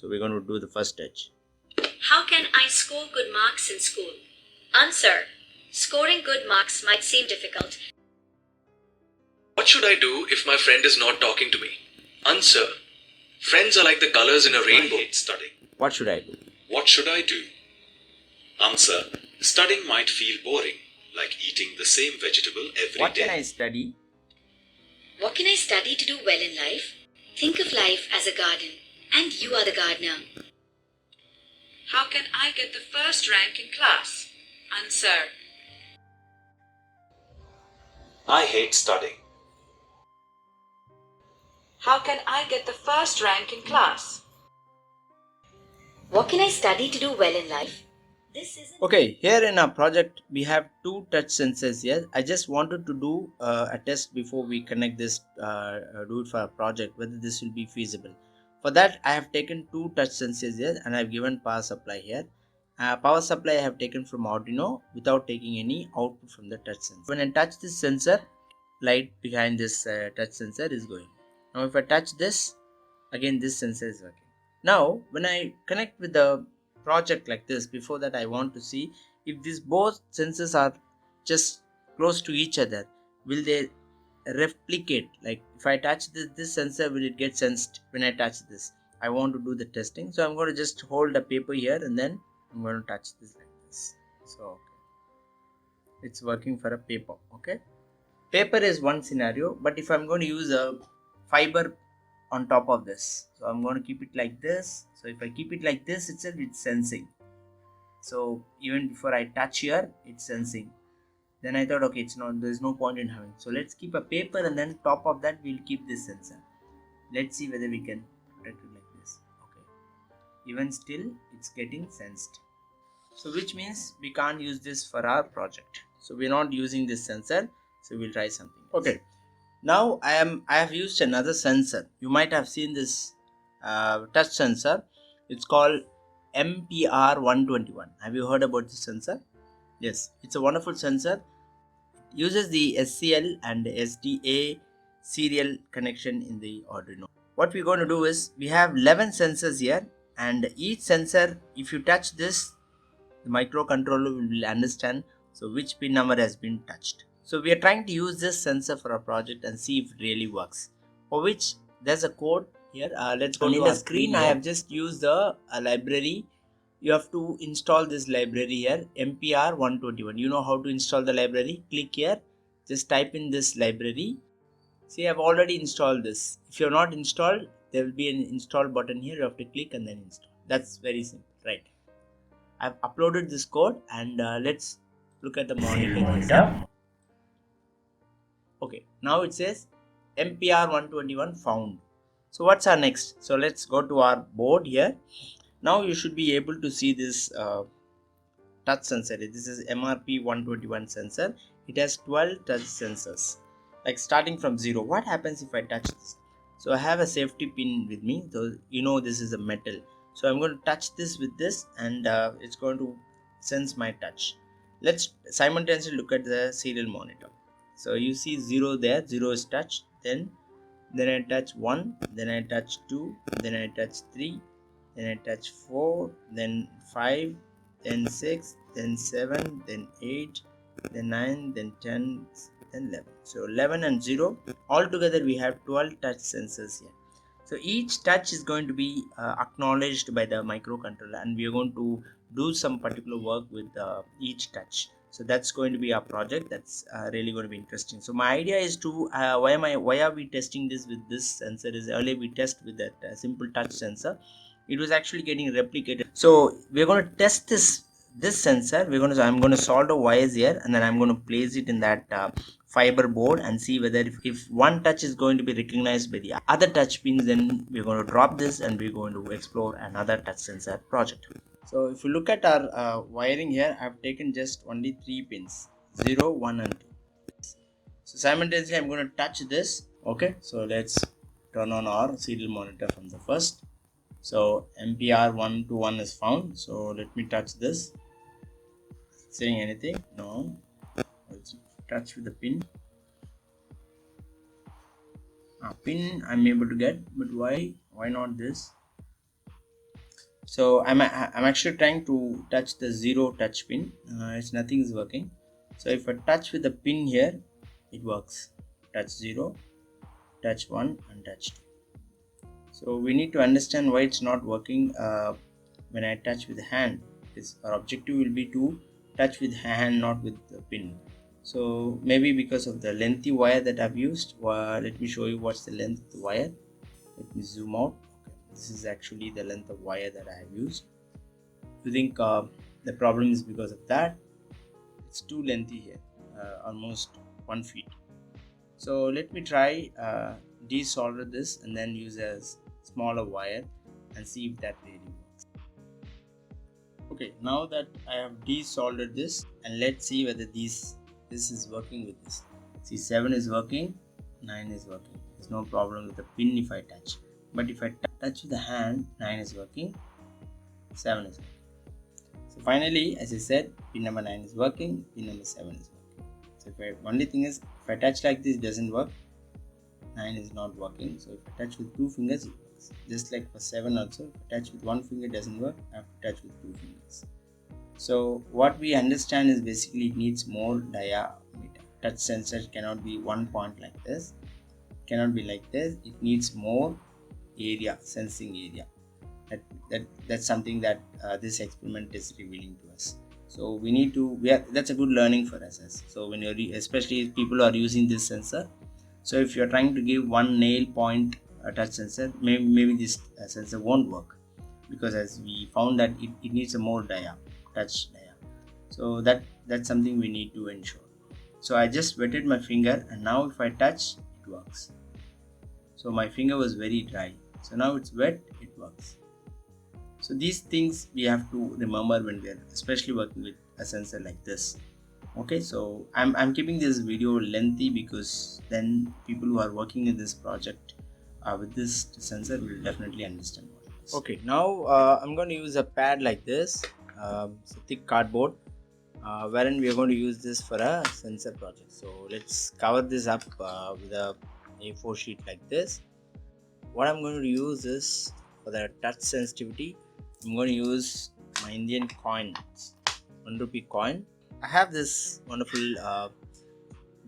So we're going to do the first touch. How can I score good marks in school? Answer. Scoring good marks might seem difficult. What should I do if my friend is not talking to me? Answer. Friends are like the colors in a rainbow. I hate studying. What should I do? What should I do? Answer. Studying might feel boring, like eating the same vegetable every day. What can I study? What can I study to do well in life? Think of life as a garden, and you are the gardener. How can I get the first rank in class? Answer. I hate studying. How can I get the first rank in class? What can I study to do well in life? This isn't... Okay, here in our project we have two touch sensors here. I just wanted to do a test before we connect this, do it for a project, whether this will be feasible. For that I have taken two touch sensors here and I have given power supply here. Power supply I have taken from Arduino without taking any output from the touch sensor. When I touch this sensor, light behind this touch sensor is going. Now if I touch this, again this sensor is working. Now when I connect with the project like this, before that I want to see if these both sensors are just close to each other, will they replicate? Like if I touch this sensor, will it get sensed when I touch this? I want to do the testing, so I'm going to just hold a paper here and then I'm going to touch this like this. So okay, it's working for a paper. Okay, paper is one scenario, but if I'm going to use a fiber on top of this, so I'm going to keep it like this. So if I keep it like this itself, it's sensing. So even before I touch here, it's sensing. Then I thought, okay, there's no point in having, so let's keep a paper and then top of that we'll keep this sensor. Let's see whether we can protect it like this. Okay, even still it's getting sensed, so which means we can't use this for our project. So we're not using this sensor, so we'll try something else. Okay, now I have used another sensor. You might have seen this touch sensor. It's called MPR121. Have you heard about this sensor? Yes, it's a wonderful sensor. It uses the SCL and SDA serial connection in the Arduino. What we're going to do is, we have 11 sensors here, and each sensor, if you touch this, the microcontroller will understand so which pin number has been touched. So we are trying to use this sensor for a project and see if it really works, for which there's a code here. Let's go to the screen. I have just used a library. You have to install this library here, MPR121. You know how to install the library. Click here, just type in this library. See, I've already installed this. If you're not installed, there will be an install button here. You have to click and then install. That's very simple, right? I've uploaded this code, and let's look at the monitor. Okay, now it says MPR121 found. So what's our next? So let's go to our board here. Now you should be able to see this touch sensor. This is MRP121 sensor. It has 12 touch sensors, like starting from 0. What happens if I touch this? So I have a safety pin with me, so you know this is a metal. So I'm going to touch this with this, and it's going to sense my touch. Let's simultaneously look at the serial monitor. So you see 0 there, 0 is touched, then I touch 1, then I touch 2, then I touch 3, then I touch 4, then 5, then 6, then 7, then 8, then 9, then 10, then 11. So 11 and 0, altogether we have 12 touch sensors here. So each touch is going to be acknowledged by the microcontroller, and we are going to do some particular work with each touch. So that's going to be our project. That's really going to be interesting. So my idea is to why are we testing this with this sensor? Is earlier we test with that simple touch sensor. It was actually getting replicated. So we're going to test this sensor. I'm going to solder wires here, and then I'm going to place it in that fiber board and see whether if one touch is going to be recognized by the other touch pins, then we're going to drop this and we're going to explore another touch sensor project. So if you look at our wiring here, I've taken just only 3 pins, 0, 1 and 2. So simultaneously I'm going to touch this. Okay, so let's turn on our serial monitor from the first. So MPR121 is found. So let me touch this. Saying anything? No. Let's touch with the pin. Pin I'm able to get, but why not this? So I'm actually trying to touch the 0 touch pin. It's nothing is working. So if I touch with the pin here, it works. Touch 0, touch 1 and touch 2. So we need to understand why it's not working when I touch with the hand. Because our objective will be to touch with hand, not with the pin. So maybe because of the lengthy wire that I've used. Let me show you what's the length of the wire. Let me zoom out. This is actually the length of wire that I have used. You think the problem is because of that? It's too lengthy here, almost 1 feet. So let me try desolder this and then use a smaller wire and see if that really works. Okay, now that I have desoldered this, and let's see whether this is working with this. See, 7 is working, 9 is working. There's no problem with the pin if I touch. But if I touch with the hand, 9 is working, 7 is working. So finally, as I said, pin number 9 is working, pin number 7 is working. So only thing is, if I touch like this, it doesn't work. 9 is not working. So if I touch with 2 fingers, it works. Just like for 7 also, if I touch with 1 finger, it doesn't work. I have to touch with 2 fingers. So what we understand is basically it needs more diameter. Touch sensor cannot be one point like this. It cannot be like this. It needs more area, sensing area. That's something that this experiment is revealing to us. So we need to, that's a good learning for us. So when you're especially if people are using this sensor, so if you're trying to give one nail point touch sensor, maybe this sensor won't work, because as we found that it needs a more touch dia. So that's something we need to ensure. So I just wetted my finger, and now if I touch, it works. So my finger was very dry, so now it's wet, it works. So these things we have to remember when we are especially working with a sensor like this. Okay, so I'm keeping this video lengthy because then people who are working in this project with this sensor will definitely understand what it is. Okay, now I'm going to use a pad like this. It's a thick cardboard wherein we are going to use this for a sensor project. So let's cover this up with a A4 sheet like this. What I'm going to use is, for the touch sensitivity, I'm going to use my Indian coins, 1 rupee coin. I have this wonderful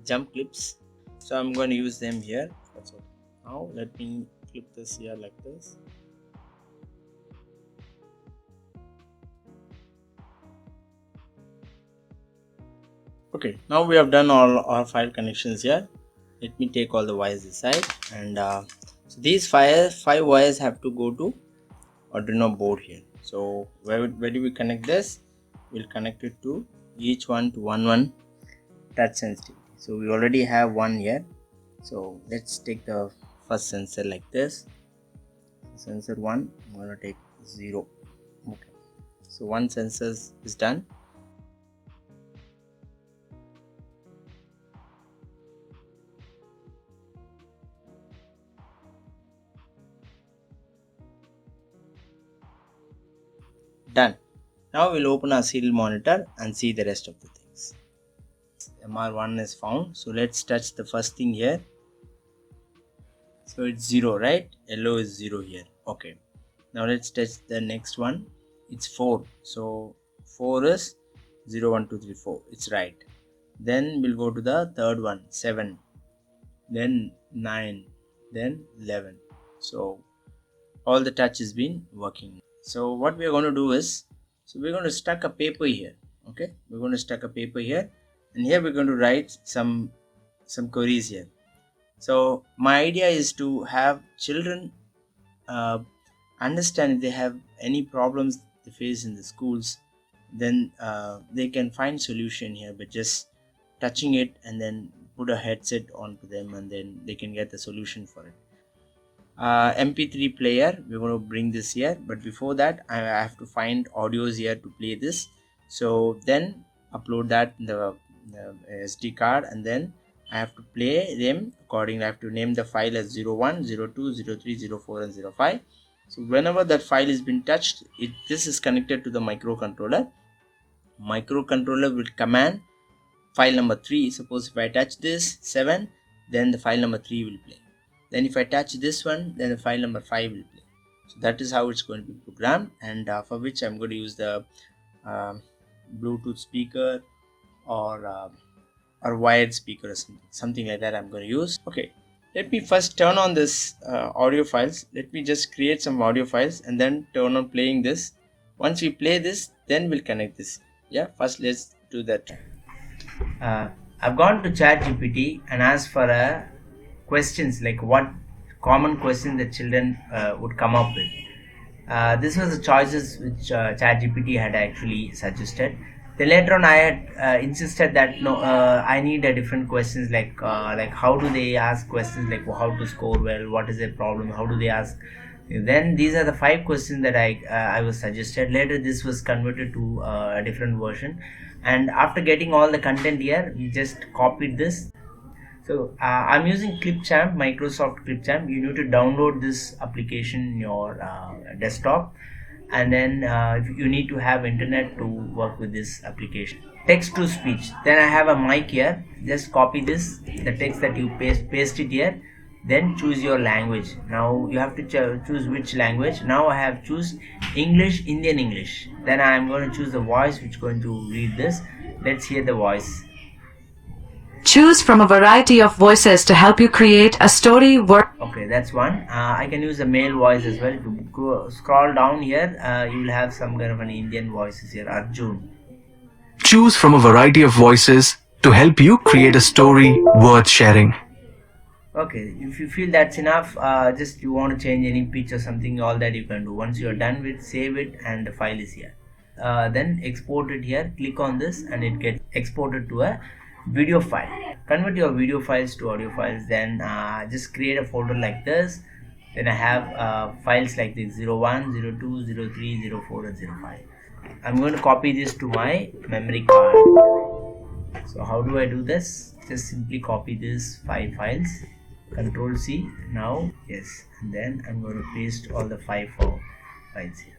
jump clips, so I'm going to use them here. That's all. Now let me clip this here like this. Okay, now we have done all our 5 connections here. Let me take all the wires aside, and so these 5 wires have to go to Arduino board here. So where do we connect this? We'll connect it to each one to one touch sensitivity. So we already have one here. So let's take the first sensor like this. Sensor 1, I'm going to take 0. Okay, so one sensor is done. Done. Now we'll open our serial monitor and see the rest of the things. MR1 is found. So let's touch the first thing here. So it's 0, right? Yellow is 0 here. Okay. Now let's touch the next one. It's 4. So 4 is 0, 1, 2, 3, 4. It's right. Then we'll go to the third one, 7. Then 9. Then 11. So all the touch has been working. So what we are going to do is, so we're going to stack a paper here. Okay, we're going to stack a paper here, and here we're going to write some queries here. So my idea is to have children understand if they have any problems they face in the schools, then they can find solution here by just touching it and then put a headset onto them, and then they can get the solution for it. MP3 player, we're going to bring this here, but before that I have to find audios here to play this. So then upload that in the SD card, and then I have to play them accordingly. I have to name the file as 01, 02, 03, 04 and 05. So whenever that file has been touched, this is connected to the microcontroller. Microcontroller will command file number 3. Suppose if I touch this 7, then the file number 3 will play. Then if I touch this one, then the file number 5 will play. So that is how it's going to be programmed, and for which I'm going to use the um, Bluetooth speaker or wired speaker or something like that I'm going to use. Okay, let me first turn on this audio files. Let me just create some audio files and then turn on playing this. Once we play this, then we'll connect this. Yeah, first let's do that. I've gone to ChatGPT and asked for questions like what common questions the children would come up with. This was the choices which ChatGPT had actually suggested. Then later on, I had insisted that no, I need a different questions like how do they ask questions like how to score well, what is their problem, how do they ask. Then these are the 5 questions that I was suggested. Later, this was converted to a different version, and after getting all the content here, we just copied this. So I'm using Clipchamp, Microsoft Clipchamp. You need to download this application in your desktop, and then you need to have internet to work with this application. Text to speech. Then I have a mic here. Just copy this, the text that you paste it here. Then choose your language. Now you have to choose which language. Now I have choose English, Indian English. Then I am going to choose the voice which is going to read this. Let's hear the voice. Choose from a variety of voices to help you create a story. Okay, that's one. I can use a male voice as well. To go scroll down here, you will have some kind of an Indian voices here. Arjun. Choose from a variety of voices to help you create a story worth sharing. Okay, if you feel that's enough, just you want to change any pitch or something, all that you can do. Once you're done with, save it, and the file is here. Then export it here. Click on this, and it gets exported to a video file. Convert your video files to audio files. Then just create a folder like this. Then I have files like this 01, 02, 03, 04 and 05. I'm going to copy this to my memory card. So how do I do this? Just simply copy these 5 files, Control C. Now yes, and then I'm going to paste all the 5 files here.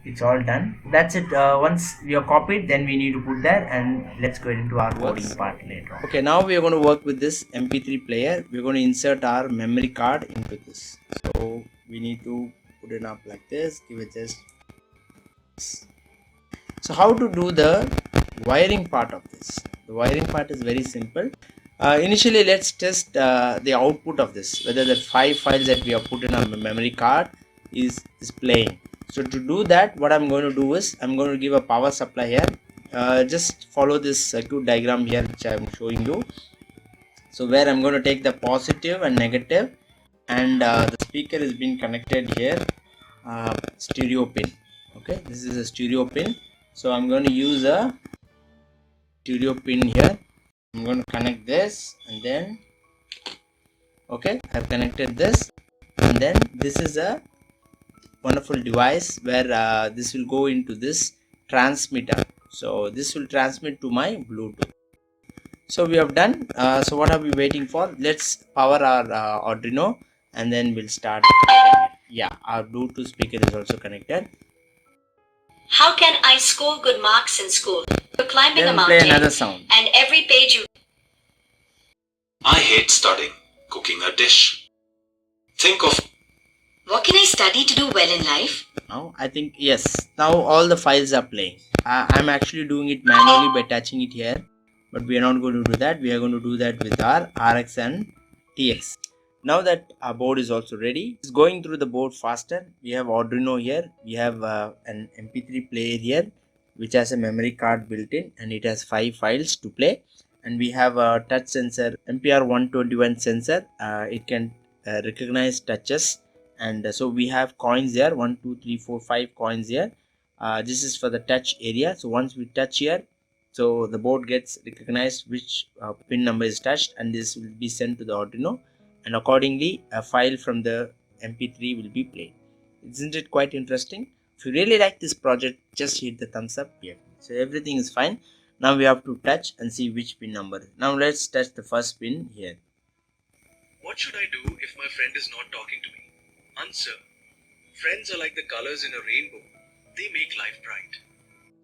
It's all done. That's it. Once we are copied, then we need to put there, and let's go into our coding part later on. Okay, now we are going to work with this MP3 player. We're going to insert our memory card into this. So we need to put it up like this. Give it just. So how to do the wiring part of this? The wiring part is very simple. Initially, let's test the output of this, whether the 5 files that we have put in our memory card is playing. So to do that, what I'm going to do is I'm going to give a power supply here. Just follow this circuit diagram here which I'm showing you. So where I'm going to take the positive and negative, and the speaker is being connected here, stereo pin. Okay, this is a stereo pin. So I'm going to use a stereo pin here. I'm going to connect this, and then okay, I've connected this, and then this is a wonderful device where this will go into this transmitter. So this will transmit to my Bluetooth. So we have done. So what are we waiting for? Let's power our Arduino, and then we'll start. Yeah, our Bluetooth speaker is also connected. How can I score good marks in school? You're climbing Then a play mountain, another sound. and every page you I hate studying, cooking a dish. Think of What can I study to do well in life? Now I think yes. Now all the files are playing. I'm actually doing it manually by touching it here, but we are not going to do that. We are going to do that with our RX and TX. Now that our board is also ready, it's going through the board faster. We have Arduino here. We have an MP3 player here, which has a memory card built in, and it has 5 files to play. And we have a touch sensor, MPR121 sensor. It can recognize touches, and so we have coins there. 1, 2, 3, 4, 5 coins here. This is for the touch area. So once we touch here, so the board gets recognized which pin number is touched, and this will be sent to the Arduino, and accordingly a file from the MP3 will be played. Isn't it quite interesting? If you really like this project, just hit the thumbs up here. So everything is fine. Now we have to touch and see which pin number. Now let's touch the first pin here. what should I do if my friend is not talking to me? Answer. Friends are like the colors in a rainbow. They make life bright.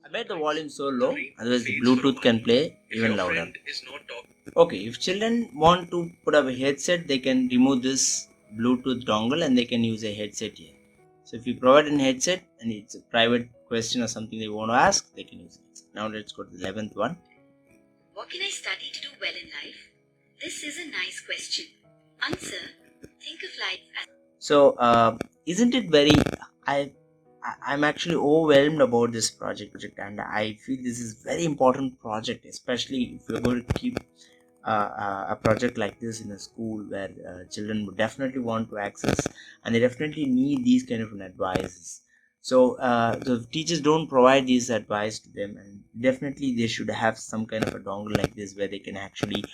I made the volume so low, otherwise the Bluetooth can play even louder. Is not talking. Okay, if children want to put up a headset, they can remove this Bluetooth dongle and they can use a headset here. So if you provide a headset and it's a private question or something they want to ask, they can use it. Now let's go to the 11th one. What can I study to do well in life? This is a nice question. Answer. Think of life as... So isn't it very... I'm actually overwhelmed about this project, and I feel this is very important project, especially if you're going to keep a project like this in a school where children would definitely want to access, and they definitely need these kind of advices. So the teachers don't provide these advice to them, and definitely they should have some kind of a dongle like this where they can actually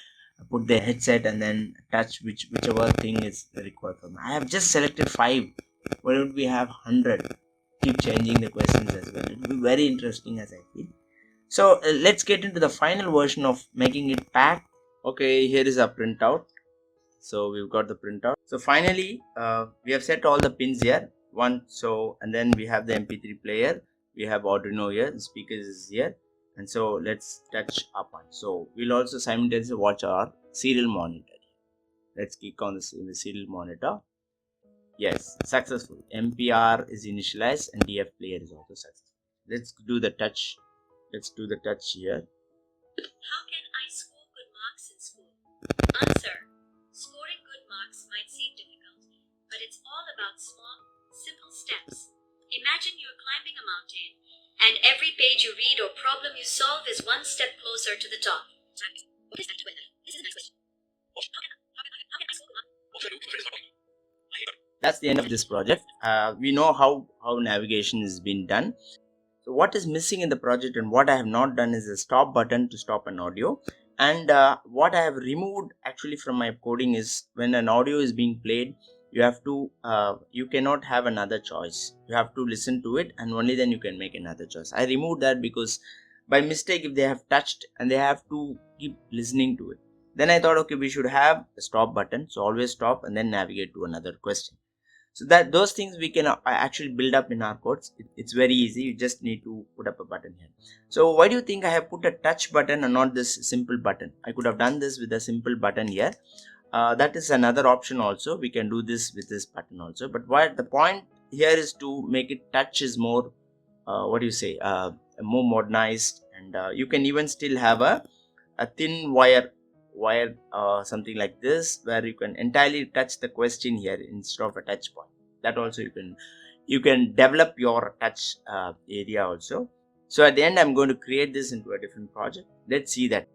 put their headset and then touch whichever thing is required for them. I have just selected 5. Why don't we have 100? Keep changing the questions as well. It will be very interesting, as I feel. So let's get into the final version of making it packed. Okay, here is our printout. So we've got the printout. So finally we have set all the pins here. And then we have the MP3 player, we have Arduino here, the speakers is here, and so let's touch up on. So we'll also simultaneously watch our serial monitor. Let's click on the serial monitor. Yes, successful. MPR is initialized and DFPlayer is also successful. Let's do the touch. Let's do the touch here. How can I score good marks in school? Answer. Scoring good marks might seem difficult, but it's all about small, simple steps. Imagine you're climbing a mountain, and every page you read or problem you solve is one step closer to the top. What is that? This is a nice question. How can I score good marks? What should I do if my friend is not talking to me? I hate that. That's the end of this project. We know how navigation is being done. So what is missing in the project and what I have not done is a stop button to stop an audio. And what I have removed actually from my coding is when an audio is being played, you have to you cannot have another choice. You have to listen to it, and only then you can make another choice. I removed that because by mistake, if they have touched and they have to keep listening to it, then I thought, okay, we should have a stop button. So always stop and then navigate to another question. So that those things we can actually build up in our codes. It's very easy. You just need to put up a button here. So why do you think I have put a touch button and not this simple button? I could have done this with a simple button here. That is another option also. We can do this with this button also. But what the point here is to make it touch is more, more modernized, and you can even still have a thin wire something like this where you can entirely touch the question here instead of a touch point. That also you can develop your touch area also. So at the end, I'm going to create this into a different project. Let's see that.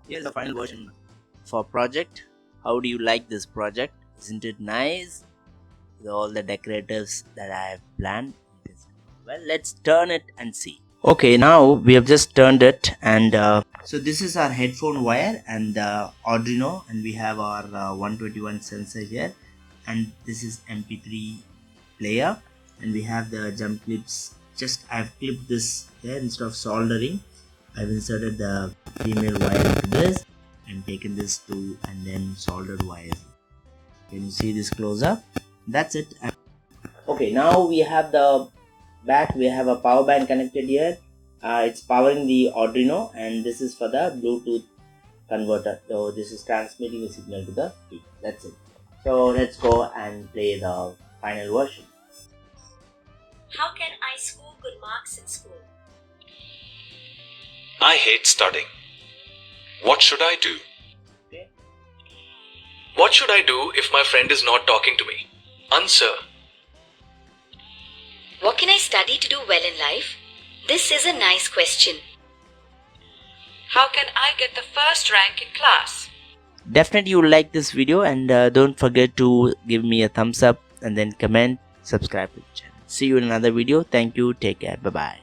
Here's the final version for project. How do you like this project? Isn't it nice? With all the decoratives that I have planned. Well, let's turn it and see. Okay, now we have just turned it, and so this is our headphone wire and Arduino, and we have our 121 sensor here, and this is MP3 player, and we have the jump clips. Just I've clipped this here instead of soldering. I've inserted the female wire into this and taken this to and then soldered wires. Can you see this close up? That's it. Okay, now we have the back. We have a power bank connected here. It's powering the Arduino, and this is for the Bluetooth converter. So this is transmitting the signal to the speaker. That's it. So let's go and play the final version. How can I score good marks in school? I hate studying. What should I do? Okay. What should I do if my friend is not talking to me? Answer. What can I study to do well in life? This is a nice question. How can I get the first rank in class? Definitely you like this video, and don't forget to give me a thumbs up and then comment, subscribe to the channel. See you in another video. Thank you. Take care. Bye bye.